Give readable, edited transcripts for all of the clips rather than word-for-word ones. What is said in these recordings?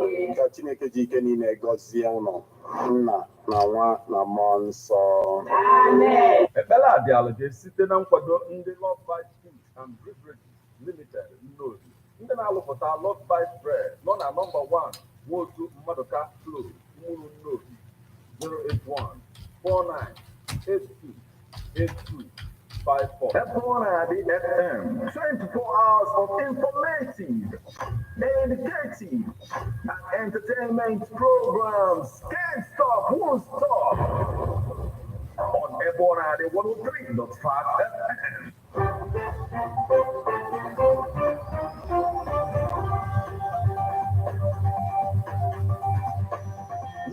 Ka Chineke ji ike niile gọzie ụnụ nna na nwa na mmụọ nsọ. Ekpere a bịara gị site na nkwado ndị Love Bites Foods and Beverages Limited Nnobi. Ndị na-alụpụta Love Bites Bread nọ na nọmba 1 Nwotu Mmaduka Close, Umuru Nnobi, 081-4982-8254. Ebonadi FM, 24 hours of informative, educative, and entertainment programs. Can't stop, won't stop. On Ebonadi 103.5 FM.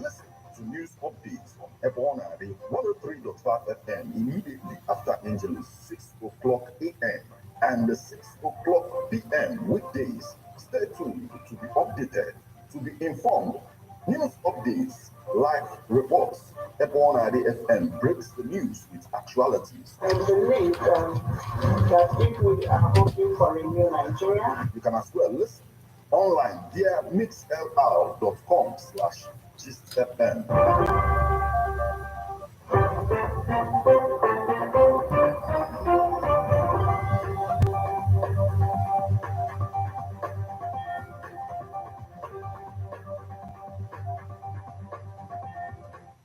Listen to news updates on Ebonadi 103.5 FM immediately after Angelus 6 o'clock a.m. and 6 o'clock p.m. weekdays. Stay tuned to be updated, to be informed. News updates, live reports. Ebonadi FM breaks the news with actualities. I believe that people are hoping for a new Nigeria. You can as well listen online via mixlr.com/GistFM.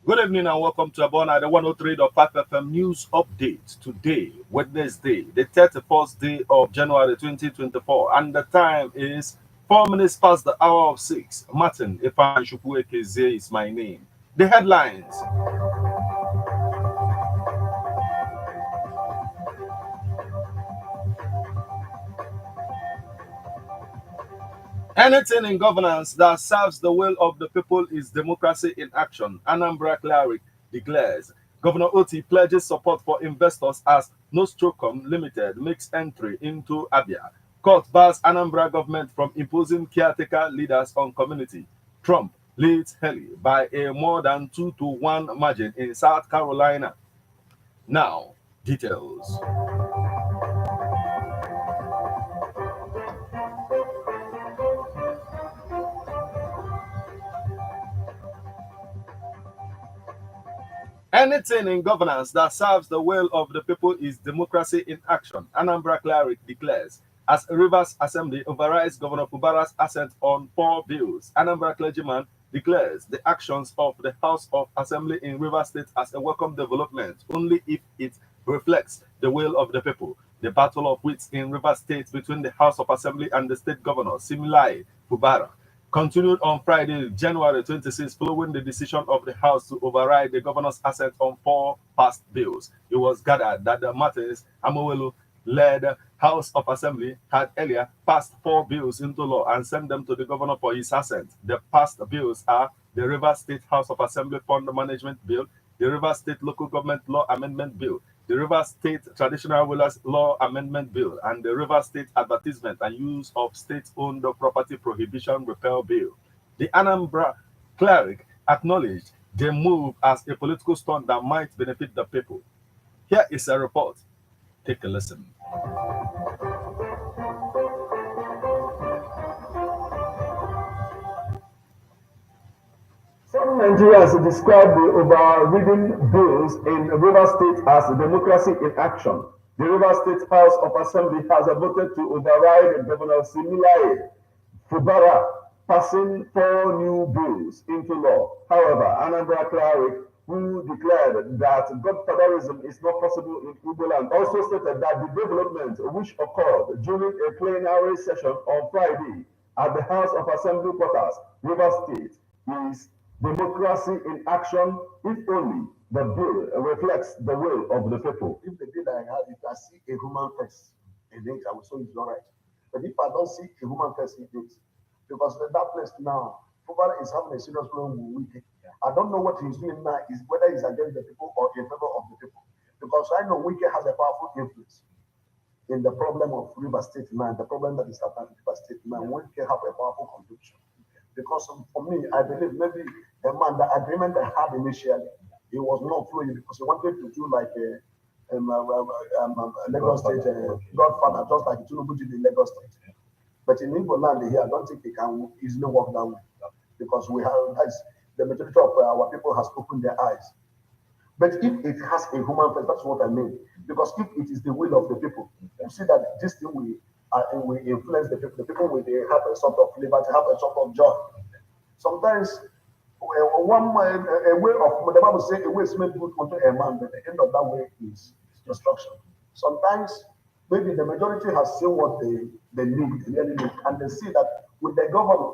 Good evening and welcome to Ebonadi 103.5 FM News Update. Today, Wednesday, the 31st day of January 2024, and the time is 4 minutes past the hour of 6. Martin Ifan Chukwuekeze is my name. The headlines. Anything in governance that serves the will of the people is democracy in action, Anambra Cleric declares. Governor Oti pledges support for investors as Nostrocom Limited makes entry into Abia. Court bars Anambra government from imposing caretaker leaders on community. Trump leads Haley by a more than 2-1 margin in South Carolina. Now, details. Anything in governance that serves the will of the people is democracy in action, Anambra Cleric declares. As Rivers Assembly overrides Governor Fubara's assent on 4 bills, Anambra clergyman declares the actions of the House of Assembly in Rivers State as a welcome development only if it reflects the will of the people. The battle of wits in Rivers State between the House of Assembly and the state governor, Similai Fubara, continued on Friday, January 26, following the decision of the House to override the governor's assent on 4 past bills. It was gathered that the Martins Amowelu-led House of Assembly had earlier passed 4 bills into law and sent them to the governor for his assent. The passed bills are the Rivers State House of Assembly Fund Management Bill, the Rivers State Local Government Law Amendment Bill, the Rivers State Traditional Rulers Law Amendment Bill, and the Rivers State Advertisement and Use of State-Owned Property Prohibition Repeal Bill. The Anambra Cleric acknowledged the move as a political stunt that might benefit the people. Here is a report. Take a listen. Some Nigerians describe the overriding bills in Rivers State as democracy in action. The Rivers State House of Assembly has voted to override Governor Similai Fubara, passing 4 new bills into law. However, Anambra Cleric, who declared that godfatherism is not possible in Igbo land, also stated that the development which occurred during a plenary session on Friday at the House of Assembly quarters, Rivers State, is democracy in action if only the bill reflects the will of the people. If the bill I have, if I see a human face in it, I will say it's all right. But if I don't see a human face in it, because in that place now, Fubara is having a serious problem with Wike. I don't know what he's doing now, is whether he's against the people or in favor of the people. Because I know Wike has a powerful influence in the problem of River State now, the problem that is happening in River State now. Wike have a powerful conviction. Because for me, I believe maybe the agreement they had initially, it was not flowing because he wanted to do like a Lagos State Godfather, just like Tinubu did in Lagos State. But in Igbo land here, I don't think he can easily walk that way. because we have the majority of our people has opened their eyes. But if it has a human face, that's what I mean. Because if it is the will of the people, you see that this thing will influence the people will have a sort of liberty, have a sort of joy. Sometimes a way of the Bible says a way is made good unto a man, but the end of that way is destruction. Sometimes maybe the majority has seen what they really need, and they see that with the governor,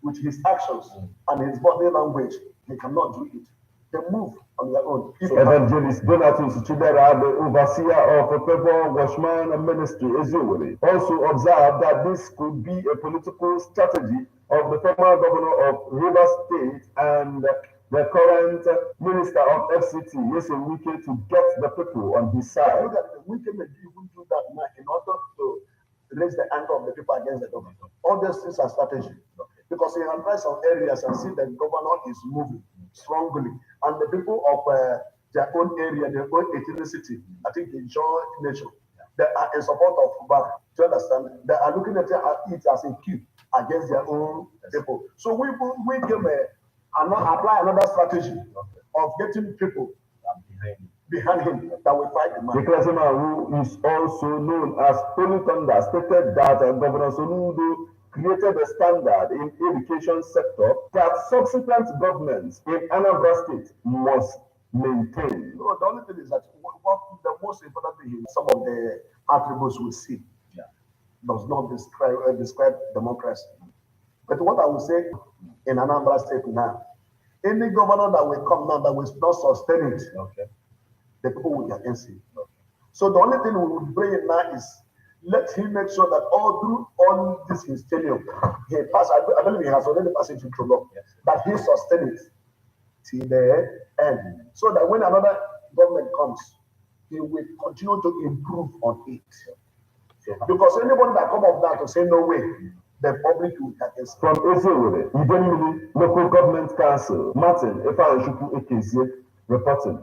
with his actions and his body language, they cannot do it. They move on their own. Evangelist Donatus Chidera, the overseer of Pebble Washman Ministry, Eziwele, also observed that this could be a political strategy of the former governor of Rivers State and the current minister of FCT, Yese Wike, to get the people on his side. Look at the Wike may even do that now in order to raise the anger of the people against the government. All these things are strategy. Because he can try some areas and see the governor is moving strongly. And the people of their own area, their own ethnicity, I think the joy nation, they are in support of Fubara. Do you understand? They are looking at it as a cue against their own people. So we came and apply another strategy of getting people behind him that will fight the man. The Klasema, who is also known as Holy Thunder, stated that Governor Soludo created a standard in education sector that subsequent governments in Anambra State must maintain. No, the only thing is that what the most important thing is some of the attributes we see does not describe democracy. But what I will say in Anambra State now, any governor that will come now that will not sustain it, the people will be against it. So the only thing we will bring in now is let him make sure that through all this his tenure, he passed. I believe he has already passed it through law, that he sustain it till the end, so that when another government comes, he will continue to improve on it. Because anybody that come up now to say no way, the public will against. From Eziwele, Idenili Local Government Council, Martin Efanshuku Ekezie reporting.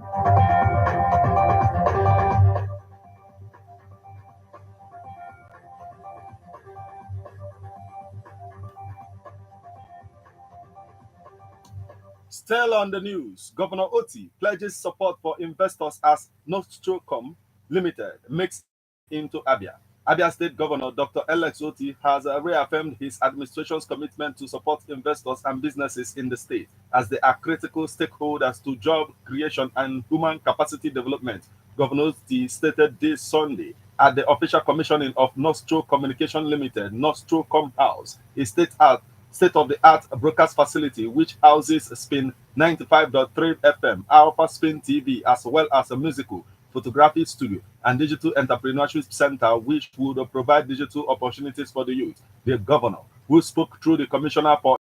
Still on the news, Governor Oti pledges support for investors as Nostrocom Limited makes into Abia. Abia State Governor Dr. Alex Oti has reaffirmed his administration's commitment to support investors and businesses in the state as they are critical stakeholders to job creation and human capacity development. Governor Oti stated this Sunday at the official commissioning of Nostro Communication Limited, Nostrocom House, a state-of-the-art broadcast facility which houses Spin 95.3 FM, Alpha Spin TV, as well as a musical, photography studio, and digital entrepreneurship center, which would provide digital opportunities for the youth. The governor, who spoke through the commissioner for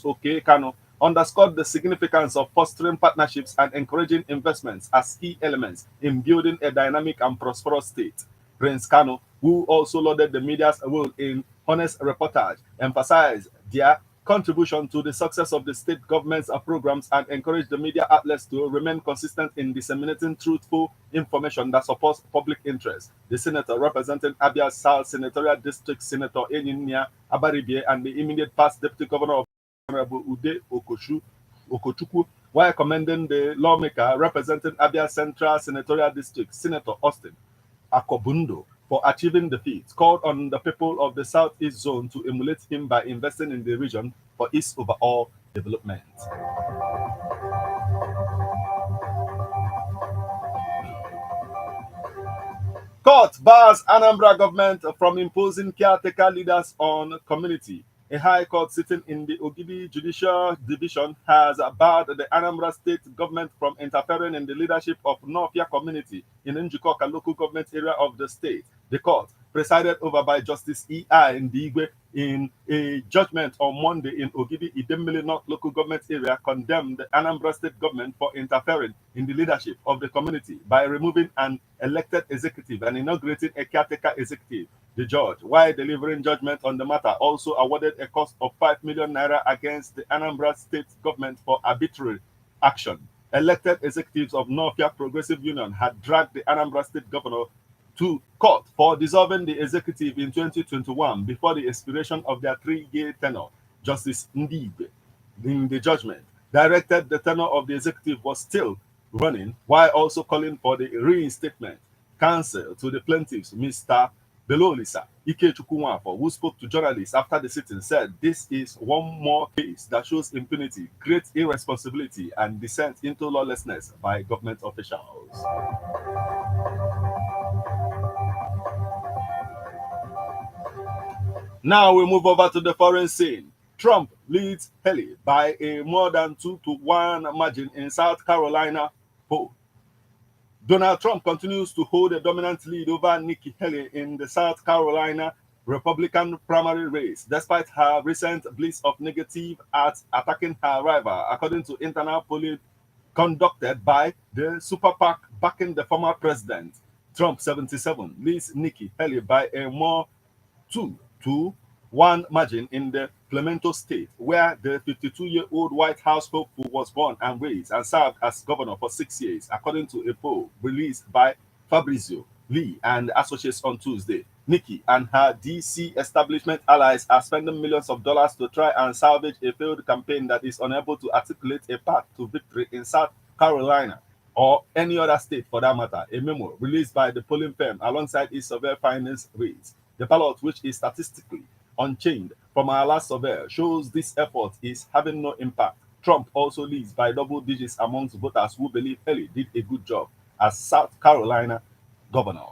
OK Kano, underscored the significance of fostering partnerships and encouraging investments as key elements in building a dynamic and prosperous state. Prince Kano, who also lauded the media's role in honest reportage, emphasized their contribution to the success of the state government's programs and encouraged the media outlets to remain consistent in disseminating truthful information that supports public interest. The senator representing Abia South Senatorial District, Senator Enyinia Abaribie, and the immediate past deputy governor of Honorable Ude Okochukwu, while commending the lawmaker representing Abia Central Senatorial District, Senator Austin Akobundo, for achieving the feat, called on the people of the Southeast Zone to emulate him by investing in the region for its overall development. Court bars Anambra government from imposing caretaker leaders on community. A high court sitting in the Ogidi Judicial Division has barred the Anambra State government from interfering in the leadership of Nofia community in Njukoka local government area of the state. The court, presided over by Justice E.I. Ndigwe, in a judgment on Monday in Ogidi Idemili North local government area, condemned the Anambra State government for interfering in the leadership of the community by removing an elected executive and inaugurating a caretaker executive. The judge, while delivering judgment on the matter, also awarded a cost of 5 million naira against the Anambra State government for arbitrary action. Elected executives of Nofia Progressive Union had dragged the Anambra State governor to court for dissolving the executive in 2021 before the expiration of their 3-year tenure. Justice Ndibe, in the judgment, directed the tenure of the executive was still running, while also calling for the reinstatement. Counsel to the plaintiffs, Mr. Belolisa Ikechukwu, who spoke to journalists after the sitting, said this is one more case that shows impunity, great irresponsibility, and descent into lawlessness by government officials. Now we move over to the foreign scene. Trump leads Haley by a more than 2-1 margin in South Carolina poll. Donald Trump continues to hold a dominant lead over Nikki Haley in the South Carolina Republican primary race, despite her recent blitz of negative at attacking her rival, according to internal polling conducted by the Super PAC backing the former president. Trump, 77, leads Nikki Haley by a more 2-1 margin in the Clemente state, where the 52-year-old White House hopeful was born and raised and served as governor for 6 years, according to a poll released by Fabrizio Lee and Associates on Tuesday. Nikki and her DC establishment allies are spending millions of dollars to try and salvage a failed campaign that is unable to articulate a path to victory in South Carolina or any other state for that matter. A memo released by the polling firm alongside its survey findings reads, the ballot, which is statistically unchanged from our last survey, shows this effort is having no impact. Trump also leads by double digits amongst voters who believe Haley did a good job as South Carolina governor.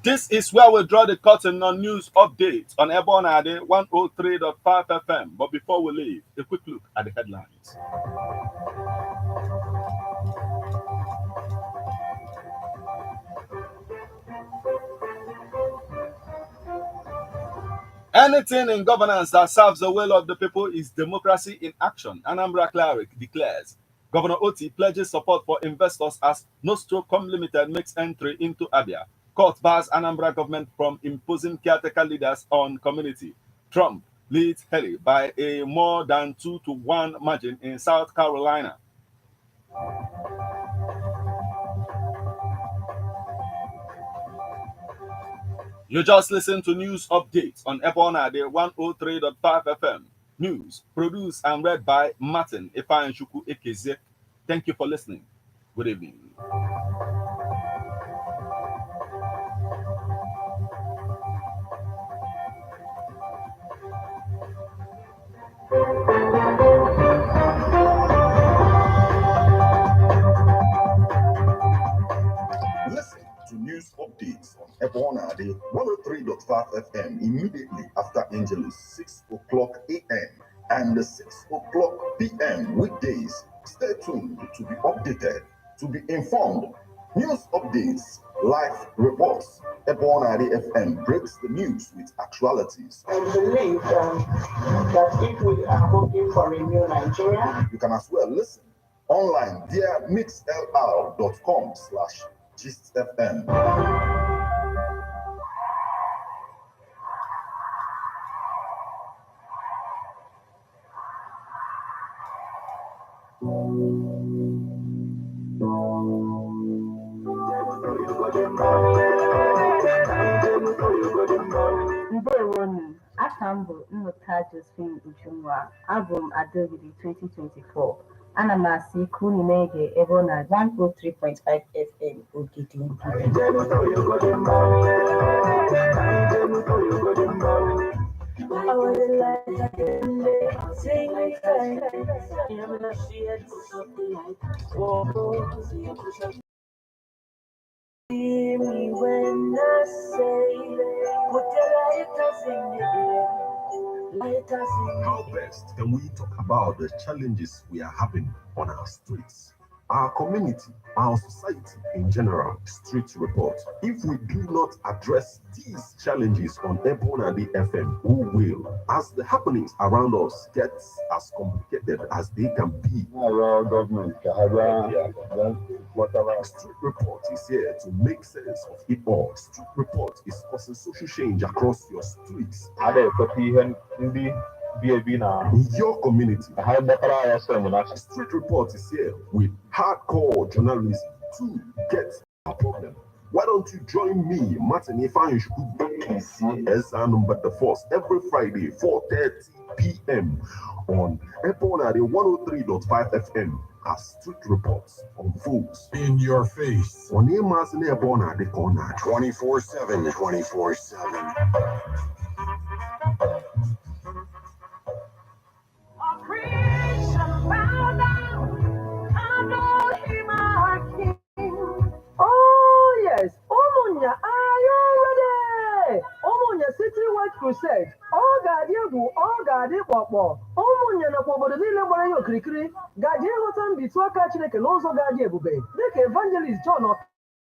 This is where we draw the curtain on news updates on Ebon Ade 103.5 FM. But before we leave, a quick look at the headlines. Anything in governance that serves the will of the people is democracy in action, Anambra Cleric declares. Governor Oti pledges support for investors as Nostrocom Limited makes entry into Abia. Court bars Anambra government from imposing caretaker leaders on community. Trump leads Haley by a more than 2-1 margin in South Carolina. You just listened to news updates on Ebon Ade 103.5 FM. News produced and read by Martin Ifeanyi Ekeze. Thank you for listening. Good evening. Listen to news updates on Ebon Ade 103.5 FM immediately after Angelus 6 o'clock a.m. and 6 o'clock p.m. weekdays. Stay tuned to be updated, to be informed. News updates, live reports. Ebon Ade FM breaks the news with actualities. I believe that if we are hoping for a new Nigeria, You can as well listen online via mixlr.com/GistFM. Ndewonu, Akambo Nnota Josephine Ujunwa, album Adogidi 2024. Ana m asị ka unu na-ege Ebon Ade 103.5 FM Ogidi. Hear me when I say, put the lighters in the air, lighters in How the air. best can we talk about the challenges we are having on our streets, our community, our society in general? Street report. If we do not address these challenges on Ebon Ade FM, who will? As the happenings around us get as complicated as they can be, Our government, whatever. Street Report is here to make sense of it all. Street Report is causing social change across your streets, in your community. Street Report is here with hardcore journalism to get a problem Why don't you join me, Martin Ifeanyi SR number the first every Friday, 4:30 p.m. on Ebonade 103.5 FM as Street Reports on Fools in your face. On Emas and Ebonade corner 24/7, 24/7. Oh yes, Omunya, are you ready? Omunya City White Crusade. Oh God, you go, oh God, you go. Omunya na kwa bodo dile gbara yo kirikiri. Gaje nghọta mbitu aka Chineke n'ụzọ gaje ebube. Dịka Evangelist John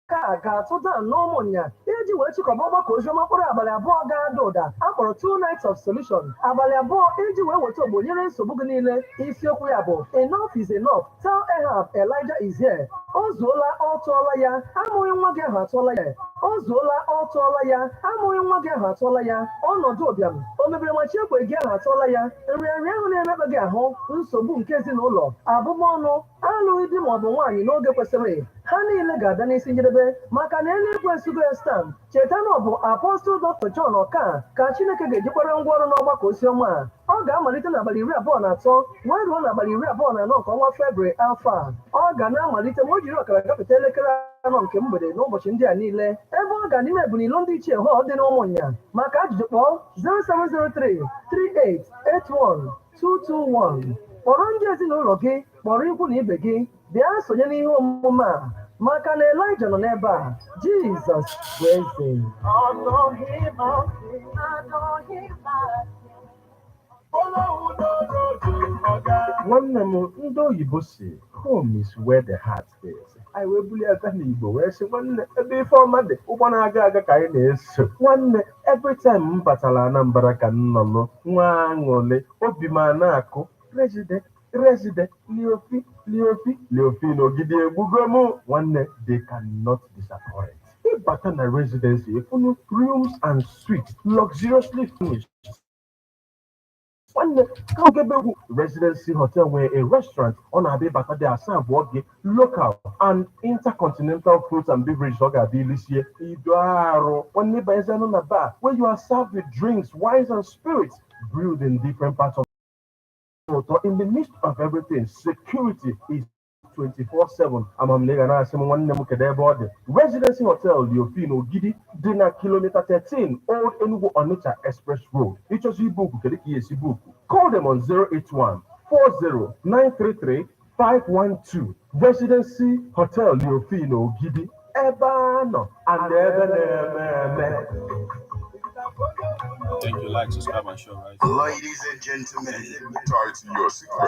ka ga-atụda n'ụmụnya iji wee chịkọba ọgbakọ oziọma mkpụrụ abalị abụọ ga-ada ụda akpọrọ 2 Nights of Solution. Abalị abụọ iji wee weta ogbo nyere nsogbu gị niile. Isiokwu ya bụ Enough is enough. Tell Ahab Elijah is here. O zuola, ọ tụọla ya, amụghị nwa gị ahụ atụọla ya. O zuola, ọ tụọla ya, amụghị nwa gị ahụ atụọla ya. Ọnọdụ ụbịam, o mebiri machi ekwe gị ahụ atụọla ya. Nrịanrịa ahụ na-emekpa gị ahụ, nsogbu nke ezinụlọ, abụmọnụ, alụghị di maọbụ nwaanyị n'oge kwesịrị. Ha niile ga-abịa n'isi njedebe maka na eluigwe esugo ya stam. Cheta na ọ bụ Apọstụl Dr. John Ọka ka Chineke ga-ejikwara ngwa ọrụ n'ọgbakọ oziọma a. Ọ ga-amalite n'abalị 23 wee ruo n'abalị 24 nke ọnwa Febrụwarị afọ a. Ọ ga na-amalite ma o jiri ọkara gafeta elekere 4 nke mgbede n'ụbọchị ndị a niile. Ebe ọ ga n'ime Ebunilo ndị ichie họl dị n'Ụmụnya. Maka ajụjụ kpọọ 0703 3881 221. Kpọrọ ndị ezinụlọ gị, kpọrọ ikwu na ibe gị, bịa sonye n'ihe omume a maka na Elijah nọ n'ebe a. Jizọs bụ eze. Nwanne m ndị oyibo si home is where the heart is. Anyị wee bulie aka n'Igbo wee sị nwanne ebe ife ọma dị ụgbọ na-aga aga ka anyị na-eso. Nwanne every time m batara Anambra ka m nọ nụ nwa aṅụrị obi m na-akụ resident Leofi n'ogidi egbugo m. Nwanne they cannot disappoint. Ịbata na residency efunu rooms and suites luxuriously furnished. Nwanne Kaugebe Residency Hotel nwere a restaurant ọ na-abịa ịbata dị asaa abụọ gị local and intercontinental fruits and beverages ọ ga-adị ilisie ido arụ. Nwanne baezenụ na bar where you are served with drinks, wines and spirits brewed in different parts of in the midst of everything. Security is 24/7. Amamlega na asị m nwanne m kedu ebe ọ dị. Residency Hotel Leofi n'Ogidi dị na kilomita 13 Old Enugu Onitsha Express Road. Ịchọzi ibuku kedu ka esi buku? Call them on 081 40 933 512. Residency Hotel Leofi n'Ogidi. Ebe anọ and ebe na-eme. Thank you, like, subscribe, and share, right? Ladies and gentlemen, title your secret.